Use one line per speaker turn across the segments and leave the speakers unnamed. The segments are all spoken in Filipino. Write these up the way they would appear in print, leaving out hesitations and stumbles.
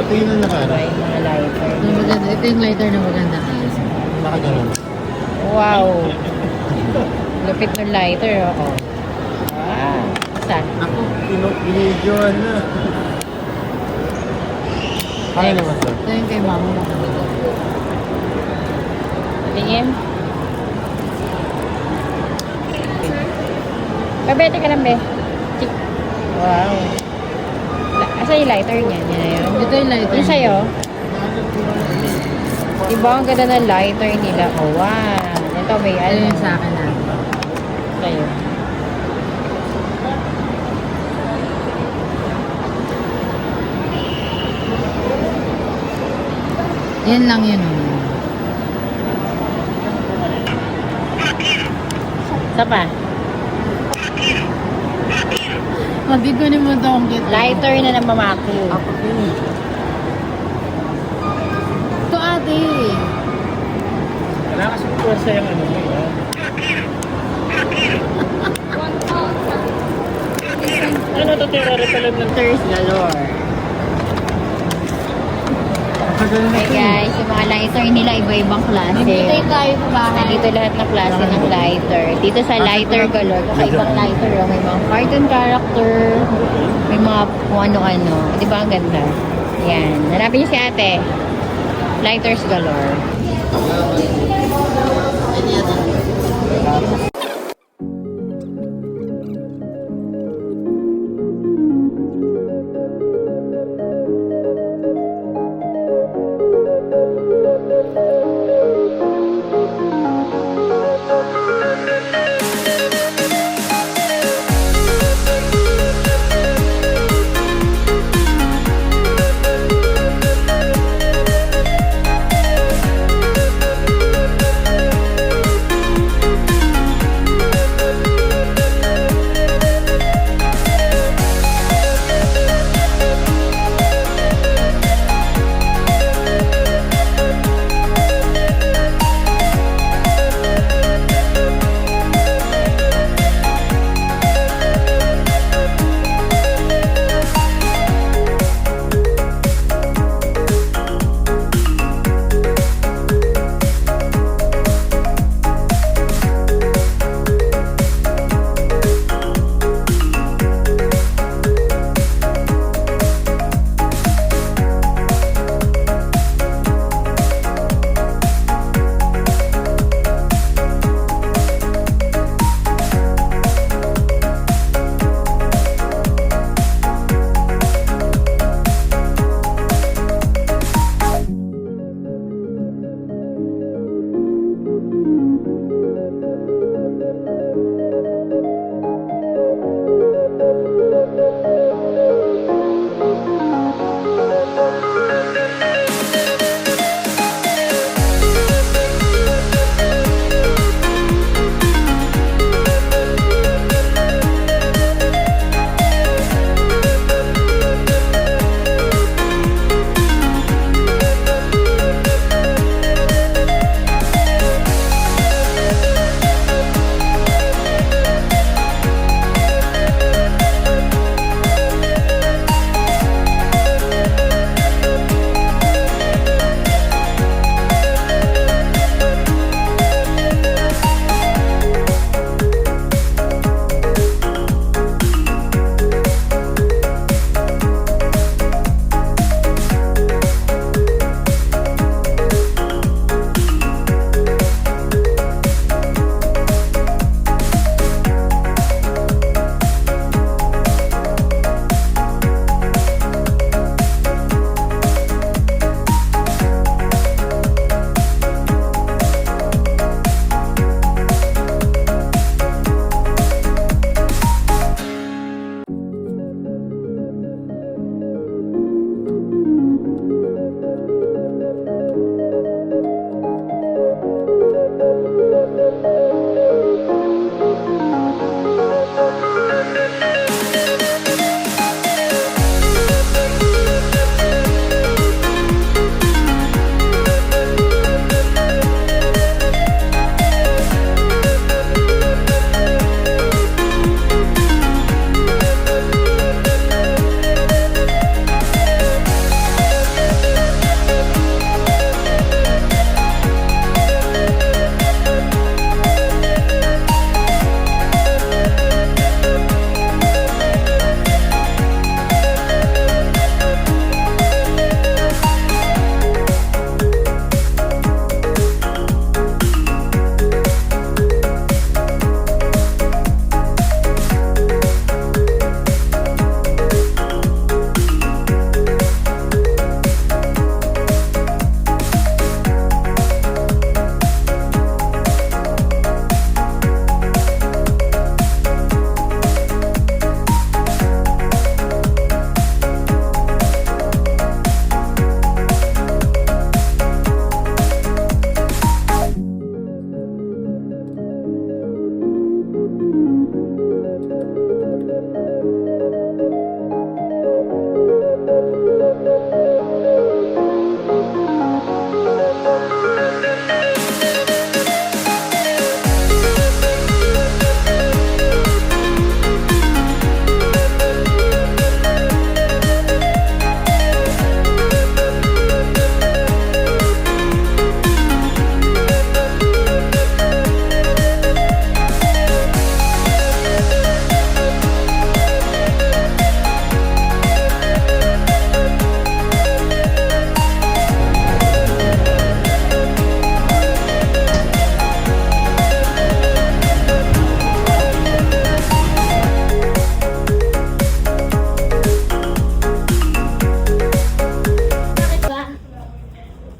Ito yun ang nakara.
Ay, mga lighter.
Ito, maganda. Ito yung lighter na maganda.
Nakaganon.
Wow. Lupit ng lighter, oh. Wow. Saan?
Ako, pinidyoan na. Kaya naman to.
Ito yung kay mama mo.
Tingin. Pabete ka lang, be. Chik. Wow. Asa yung lighter niya? Yan na yun.
Ito yung lighter.
Yung sa'yo? Diba ang ganda ng lighter nila? Oh, wow. Ito may
Ito
ano.
yung sa akin na.
Sa'yo.
Yan lang yun. Oh.
Isa pa.
Hindi ko naman ito akong kit.
Lighter na ng mamako.
Ako din.
Ito ate.
Wala kasi puwersa yung ano mo. Ano ito tira repellent ng
Thirst galore. Okay guys, yung mga lighter nila iba-ibang klase.
Nandito tayo sa bahay.
Nandito lahat ng klase ng lighter. Dito sa lighter galore, kakaibang lighter. Oh. May mga cartoon character, may mga kung ano-ano. Di ba ang ganda? Yan. Hanapin niyo si ate. Lighters galore.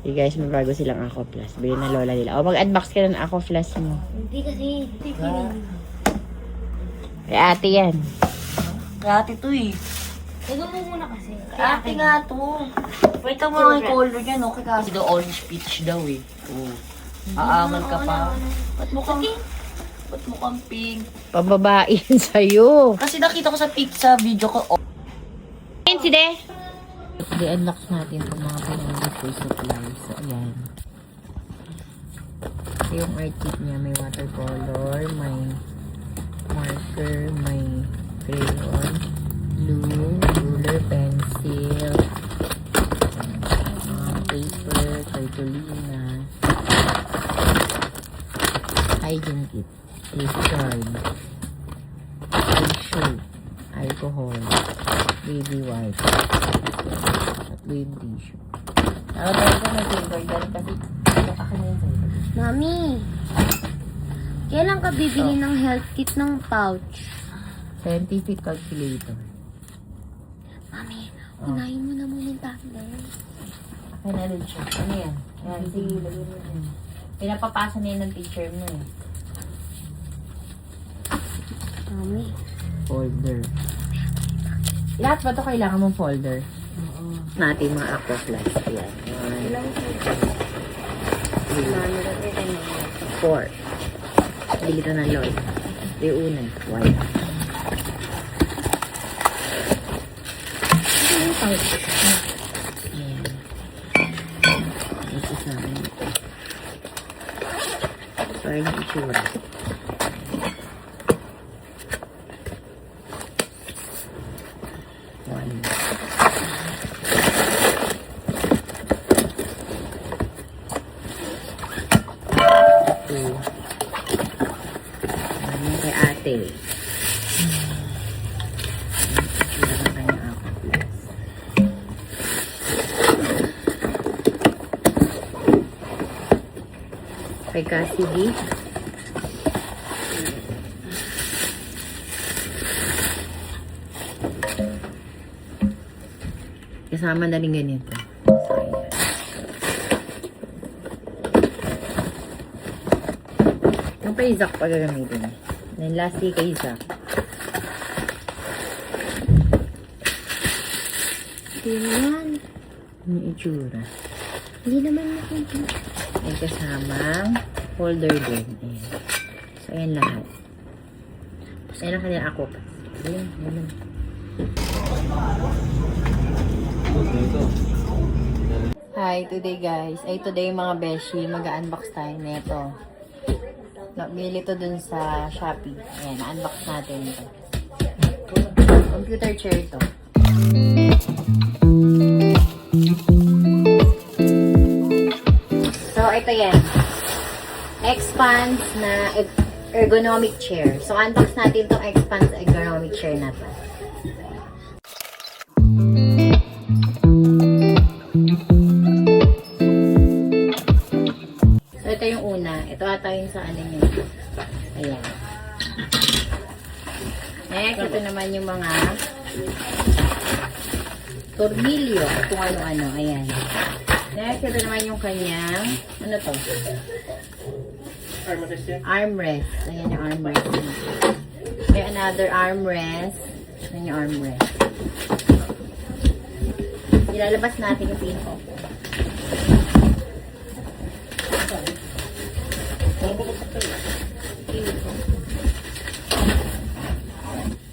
Di guys, may bago silang Aqua Plus. Bili na lola nila. O, mag-unbox ka ng Aqua Plus mo.
Hindi kasi,
Kay ate yan.
Dati to eh.
Tignan mo muna kasi.
Ate nga to. Wait mo nga yung color niya, no? Kasi daw orange peach daw eh. Oo. Aangal ka pa. Ba't mukhang pink?
Pababae yan sa'yo.
Kasi nakita ko sa pic sa video ko. Oh.
Ayun si De. I-unbox natin itong mga pinamili ko supplies. So, ayan. Ito yung art kit niya. May watercolor, may marker, may crayon, glue, ruler, pencil, paper, cartolina, hygiene kit, safeguard, tissue, alcohol, baby wipe, at baby tissue. Ako talaga may safeguard dahil kasi akin yung safeguard.
Mami, kailan ka bibili ng health kit ng pouch?
Scientific calculator.
Mami, unahin mo na muna yung tablet.
Akin na rin siya. Ano yan? Ayan, sige, lagyan mo dyan. Pinapapasa na yun ng teacher mo eh.
Mami.
Folder. Lahat ba ito kailangan mong folder? Oo. Natin mga Aqua Plus. Ayan.
Ilang
Four. Bili ito ng Lloyd. Ito yung una. White. Ano yung pouch? Ayan. Ito sa akin. Sorry yung itsura. One. Two. Ano kay ate? Itsura ng kanyang Aqua Plus. Kay Cassidy. Kasama na rin ganito. So, ayan. Yung pa Isaac pa gagamitin. Then lastly kay Isaac.
Hindi naman.
Yung itsura.
Hindi naman nakikita.
May kasamang folder din. Ayan. So, ayan lahat. Ayan ang kanyang Aqua Plus. Ayan, ayan. Hi, today guys. Today mga beshi, mag-unbox tayo nito. Bili to dun sa Shopee. Ayan, na-unbox natin ito. Computer chair to. So, ito yan. Expanse na ergonomic chair. So, unbox natin itong Expanse ergonomic chair na to. So, ito yung una. Ito ata yung sa ano nyo. Ayan. Next, ito naman yung mga tornilyo at kung ano-ano. Ayan. Next, ito naman yung kanyang, ano to? Armrest. Ayan yung armrest. May another armrest. Ayan yung armrest. Ilalabas natin yung pinto.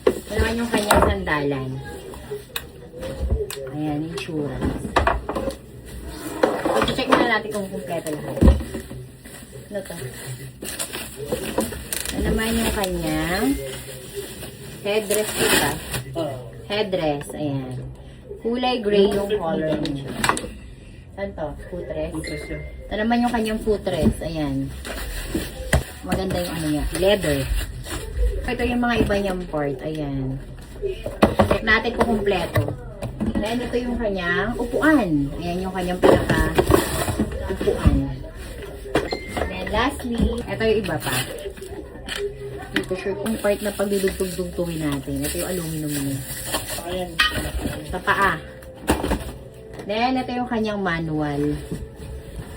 Ito naman yung kanyang sandalan. Ayan, yung tsura. I-check na natin kung kumpleto lahat. Ano to? Ito naman yung kanyang headrest ito. Headrest, ayan. Kulay gray yung color niya. Saan to? Footrest? Ito naman yung kanyang footrest. Ayan. Maganda yung ano niya. Leather. Ito yung mga iba niyang part. Ayan. Check natin kung kumpleto. Then, ito yung kanyang upuan. Ayan yung kanyang pinaka-upuan. Then, lastly, ito yung iba pa. Dito sure kung part na pagdudugtog-dugtungin natin. Ito yung aluminum niya. Sa paa. Then, ito yung kanyang manual.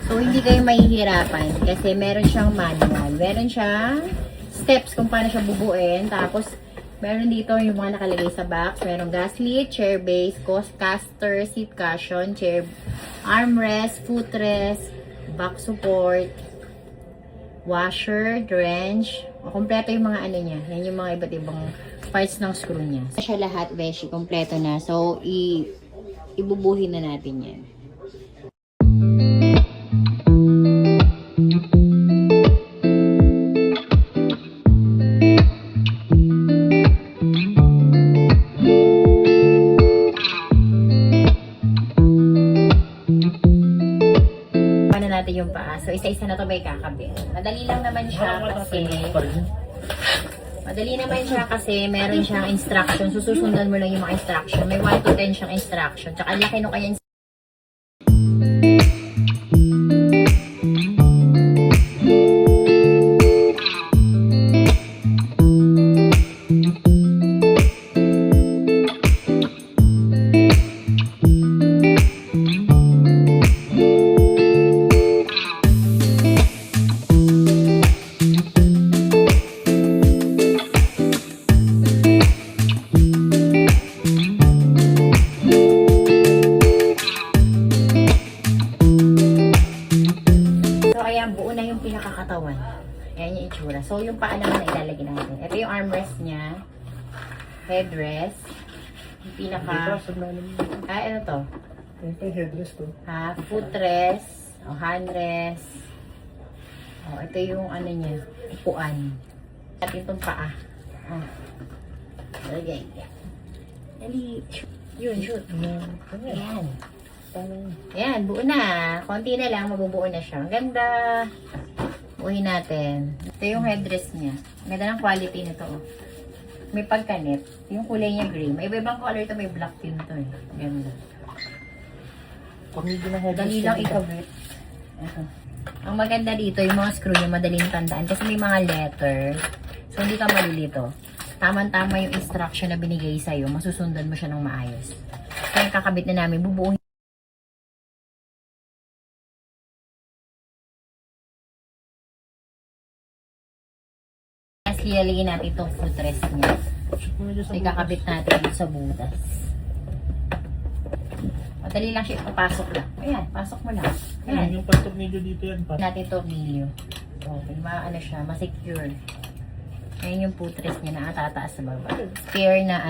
So, hindi kayo mahihirapan kasi meron siyang manual. Meron siyang steps kung paano siya bubuin. Tapos, meron dito yung mga nakalagay sa box. Merong gaslit, chair base, caster, seat cushion, chair armrest, footrest, back support, washer, drench. O, kompleto yung mga ano niya. Yan yung mga iba't ibang parts ng screw niya. Siya lahat, beshi, kompleto na. So, ibubuhin na natin yan. Natin yung paa. So, isa-isa na to may kakabit. Madali lang naman siya kasi meron siyang instruction. Susundan mo lang yung mga instruction. May 1 to 10 siyang instruction. Tsaka laki no kaya pinakakatawan. Ayan yung itsura. So, yung paa naman na ilalagay natin. Ito yung armrest niya. Headrest. Yung pinaka... ano to?
Ito yung headrest to.
Footrest. O, handrest. O, ito yung ano niya. Upuan. At itong paa. Okay. Dali. Yun, shoot. Ayan. Ayan, buo na. Konti na lang, mabubuo na siya. Ang ganda. Buuhin natin. Ito yung headrest niya. Ang ganda ng quality nito. Oh. May pagkanit. Yung kulay niya green. May iba-ibang color ito. May black din ito. Ganda. Dali lang ikabit. Ang maganda dito, yung mga screw niya madaling tandaan. Kasi may mga letters. So, hindi ka malilito. Tama-tama yung instruction na binigay sa'yo. Masusundan mo siya ng maayos. Kaya kakabit na namin. Bubuuhin. Ilalagay natin itong footrest niya. So, ikakabit natin sa butas. Madali lang siya ipapasok lang. Ayan, pasok mo lang. Ayan.
Yung pag-tornilyo dito yan.
Natin tornilyo. Okay, ano siya, ma-secure. Ayan yung footrest niya na tataas sa baba. Spare na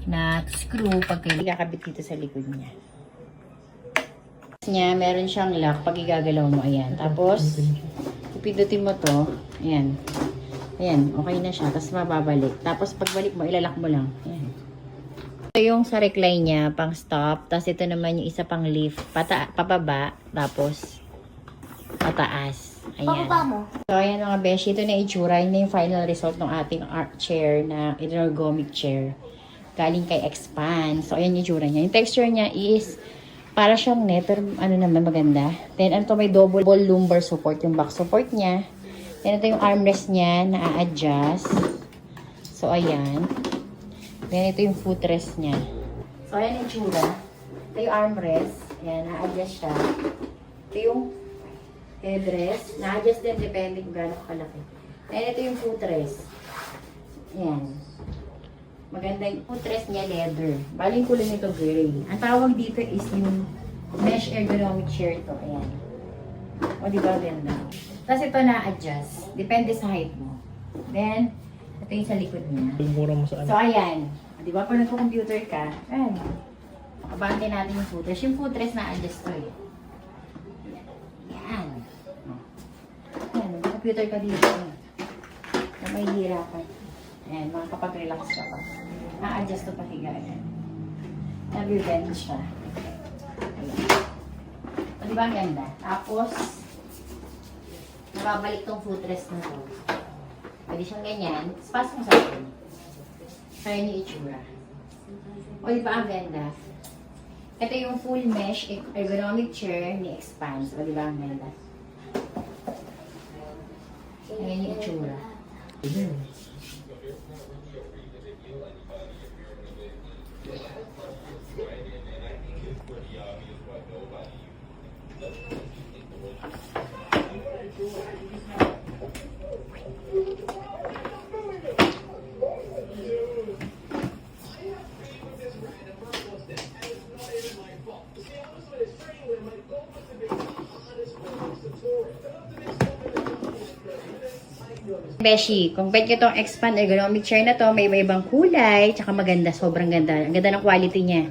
na screw pag ikakabit dito sa likod niya. Meron siyang lock pag igagalaw mo. Ayan. Tapos, ipindutin mo to. Ayan. Ayan, okay na siya. Tapos mababalik. Tapos pagbalik mo, ilalak mo lang. Ayan. Ito yung sa recline niya, pang stop. Tapos ito naman yung isa pang lift. Pababa. Tapos pataas. Ayan. So, ayan mga beshi. Ito na itsura. Yun na yung final result ng ating art chair na ergonomic chair. Galing kay Expand. So, ayan yung itsura niya. Yung texture niya is para siyang net. Pero naman maganda. Then, may double lumbar support. Yung back support niya. Then, ito yung armrest niya, na-adjust. So, ayan. Then, ito yung footrest niya. So, ayan yung tsura. Ito yung armrest. Ayan, na-adjust siya. Ito yung headrest. Na-adjust din, depende kung gano'n kalaki. Then, ito yung footrest. Ayan. Maganda yung footrest niya, leather. Baling kulay nito, gray. Ang tawag dito is yung mesh ergonomic chair to. Ayan. O, diba ganda? Tapos ito na-adjust. Depende sa height mo. Then, ito yung sa likod niya.
Mura mo sa
So, ayan. Di ba, pag nagko-computer ka, ayan. Makabante natin yung footrest. Yung footrest na-adjust to eh. Ayan. Ayan, nagko-computer ka dito. Na may hirapan. Ayan, makakapag-relax ka pa. Na-adjust to pahiga. Ayan. Nag-bend siya. Ayan. O, di ba ang ganda? Tapos, nababalik tong footrest na to. Pwede siyang ganyan. Tapos pasok mo sa akin. Kaya niyo itsura. O diba ang ganda? Ito yung full mesh ergonomic chair ni Expand. O diba ang ganda? Ayan yung itsura. Beshi. Kung bet nyo itong expand ergonomic chair na to, may iba-ibang kulay, tsaka maganda, sobrang ganda. Ang ganda ng quality niya.